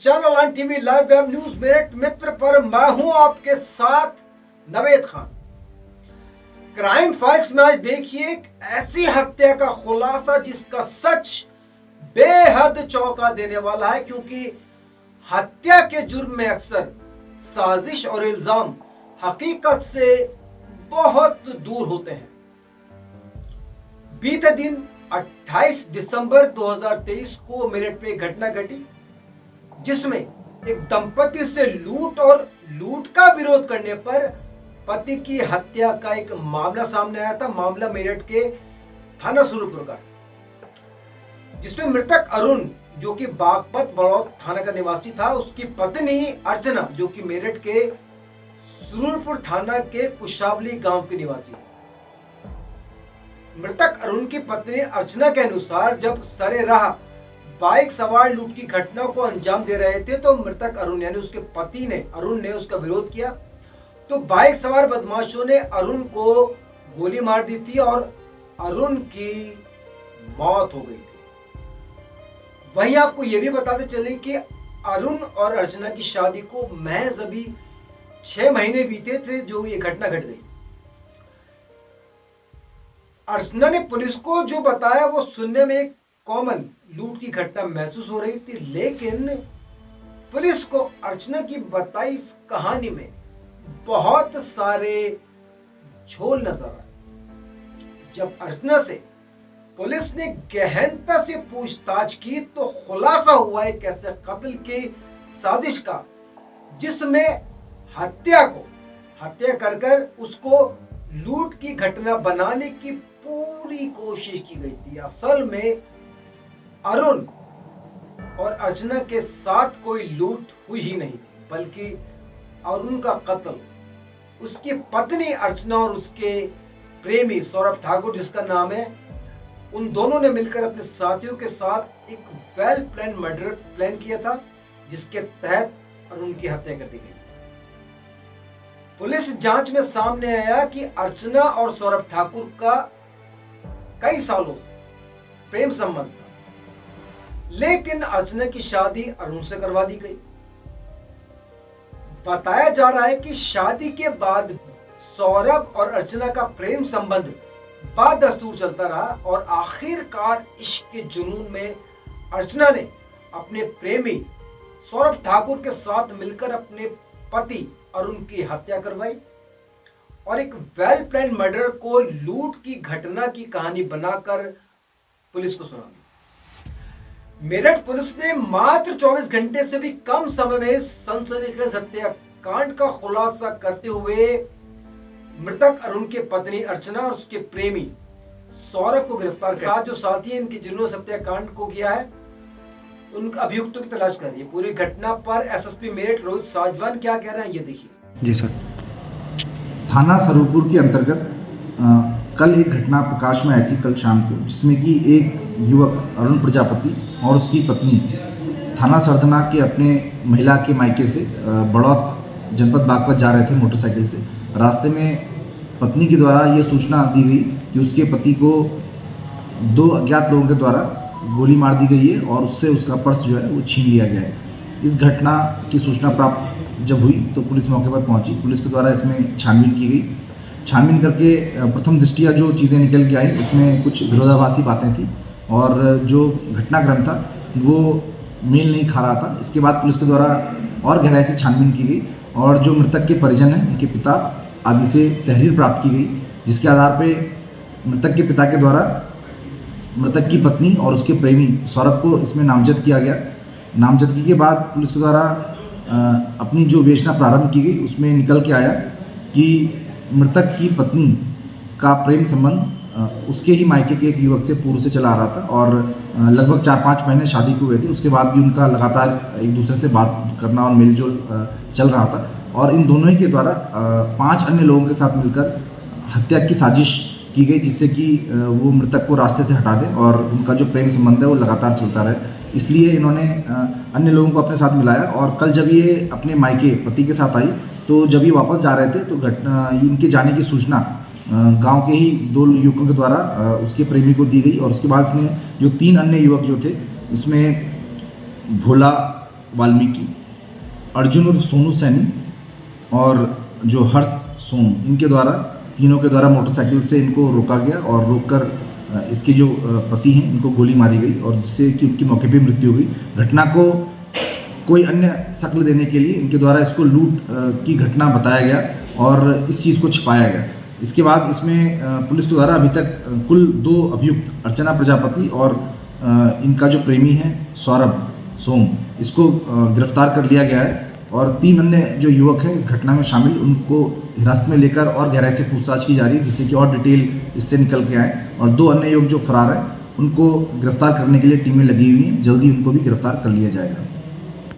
Channel on TV live web news Meerut Mitra पर मैं हूं आपके साथ नवेद खान। क्राइम फाइल्स में आज देखिए एक ऐसी हत्या का खुलासा जिसका सच बेहद चौंका देने वाला है, क्योंकि हत्या के जुर्म में अक्सर साजिश और इल्जाम हकीकत से बहुत दूर होते हैं। बीते दिन 28 दिसंबर 2023 को मेरठ में एक घटना घटी जिसमें एक दंपति से लूट का विरोध करने पर पति की हत्या का एक मामला सामने आया था। मामला मेरठ के थाना सूरजपुर का, जिसमें मृतक अरुण जो कि बागपत बड़ौद थाना का निवासी था, उसकी पत्नी अर्चना जो कि मेरठ के सूरजपुर थाना के कुशावली गांव के निवासी है। मृतक अरुण की पत्नी अर्चना के अनुसार जब सरे राह बाइक सवार लूट की घटना को अंजाम दे रहे थे तो मृतक अरुण यानी उसके पति ने अरुण ने उसका विरोध किया, तो बाइक सवार बदमाशों ने अरुण को गोली मार दी थी और अरुण की मौत हो गई थी। वहीं आपको यह भी बताते चले कि अरुण और अर्चना की शादी को महज अभी 6 महीने बीते थे जो ये घटना घट गई। अर्चना ने पुलिस को जो बताया वो सुनने में एक कॉमन लूट की घटना महसूस हो रही थी, लेकिन पुलिस को अर्चना की बताई इस कहानी में बहुत सारे झोल नजर आए। जब अर्चना से पुलिस ने गहनता से पूछताछ की तो खुलासा हुआ एक ऐसे कत्ल की साजिश का जिसमें हत्या कर उसको लूट की घटना बनाने की पूरी कोशिश की गई थी। असल में अरुण और अर्चना के साथ कोई लूट हुई ही नहीं थी, बल्कि अरुण का कत्ल उसकी पत्नी अर्चना और उसके प्रेमी सौरभ ठाकुर जिसका नाम है, उन दोनों ने मिलकर अपने साथियों के साथ एक वेल प्लान मर्डर प्लान किया था, जिसके तहत अरुण की हत्या कर दी गई। पुलिस जांच में सामने आया कि अर्चना और सौरभ ठाकुर का कई सालों से प्रेम संबंध था, लेकिन अर्चना की शादी अरुण से करवा दी गई। बताया जा रहा है कि शादी के बाद सौरभ और अर्चना का प्रेम संबंध बाद दस्तूर चलता रहा और आखिरकार इश्क के जुनून में अर्चना ने अपने प्रेमी सौरभ ठाकुर के साथ मिलकर अपने पति अरुण की हत्या करवाई और एक वेल प्लान मर्डर को लूट की घटना की कहानी बनाकर पुलिस को सुना दी। मेरठ पुलिस ने मात्र 24 घंटे से भी कम समय में सनसनीखेज हत्याकांड का खुलासा करते हुए मृतक अरुण के पत्नी अर्चना और उसके प्रेमी सौरभ को गिरफ्तार कर जो साथी हैं इनकी जिन्होंने हत्याकांड को किया है उन अभियुक्तों की तलाश कर रही है। पूरी घटना पर एसएसपी मेरठ रोहित साजवान क्या कह रहे हैं ये देखिए। जी सर, थाना सरूपुर के अंतर्गत कल एक घटना प्रकाश में आई थी कल शाम को, जिसमें कि एक युवक अरुण प्रजापति और उसकी पत्नी थाना सरदना के अपने महिला के मायके से बड़ौद जनपद बागपत जा रहे थे मोटरसाइकिल से। रास्ते में पत्नी के द्वारा ये सूचना दी गई कि उसके पति को 2 अज्ञात लोगों के द्वारा गोली मार दी गई है और उससे उसका पर्स जो है वो छीन लिया गया है। इस घटना की सूचना प्राप्त जब हुई तो पुलिस मौके पर पहुंची। पुलिस के द्वारा इसमें छानबीन की गई। छानबीन करके प्रथम दृष्टिया जो चीज़ें निकल के आई उसमें कुछ विरोधाभासी बातें थी और जो घटनाक्रम था वो मेल नहीं खा रहा था। इसके बाद पुलिस के द्वारा और गहराई से छानबीन की गई और जो मृतक के परिजन हैं उनके पिता आदि से तहरीर प्राप्त की गई, जिसके आधार पर मृतक के पिता के द्वारा मृतक की पत्नी और उसके प्रेमी सौरभ को इसमें नामजद किया गया। नामजदगी के बाद पुलिस के द्वारा अपनी जो विवेचना प्रारंभ की गई उसमें निकल के आया कि मृतक की पत्नी का प्रेम संबंध उसके ही मायके के एक युवक से पूर्व से चला आ रहा था और लगभग 4-5 महीने शादी को हुए थे। उसके बाद भी उनका लगातार एक दूसरे से बात करना और मेलजोल चल रहा था और इन दोनों ही के द्वारा 5 अन्य लोगों के साथ मिलकर हत्या की साजिश की गई, जिससे कि वो मृतक को रास्ते से हटा दें और उनका जो प्रेम संबंध है वो लगातार चलता रहे। इसलिए इन्होंने अन्य लोगों को अपने साथ मिलाया और कल जब ये अपने मायके पति के साथ आई तो जब ये वापस जा रहे थे तो इनके जाने की सूचना गांव के ही 2 युवकों के द्वारा उसके प्रेमी को दी गई और उसके बाद इसने जो 3 अन्य युवक जो थे इसमें भोला, वाल्मीकि, अर्जुन उर्फ सोनू सैनी और जो हर्ष सोम, इनके द्वारा, तीनों के द्वारा मोटरसाइकिल से इनको रोका गया और रोककर इसके जो पति हैं इनको गोली मारी गई और जिससे कि उनकी मौके पर मृत्यु हुई। घटना को कोई अन्य शक्ल देने के लिए इनके द्वारा इसको लूट की घटना बताया गया और इस चीज़ को छिपाया गया। इसके बाद इसमें पुलिस के द्वारा अभी तक कुल 2 अभियुक्त, अर्चना प्रजापति और इनका जो प्रेमी है सौरभ सोम, इसको गिरफ्तार कर लिया गया है और 3 अन्य जो युवक हैं इस घटना में शामिल, उनको हिरासत में लेकर और गहराई से पूछताछ की जा रही है जिससे कि और डिटेल इससे निकल के आए। और 2 अन्य युवक जो फरार हैं उनको गिरफ्तार करने के लिए टीमें लगी हुई हैं, जल्दी उनको भी गिरफ्तार कर लिया जाएगा।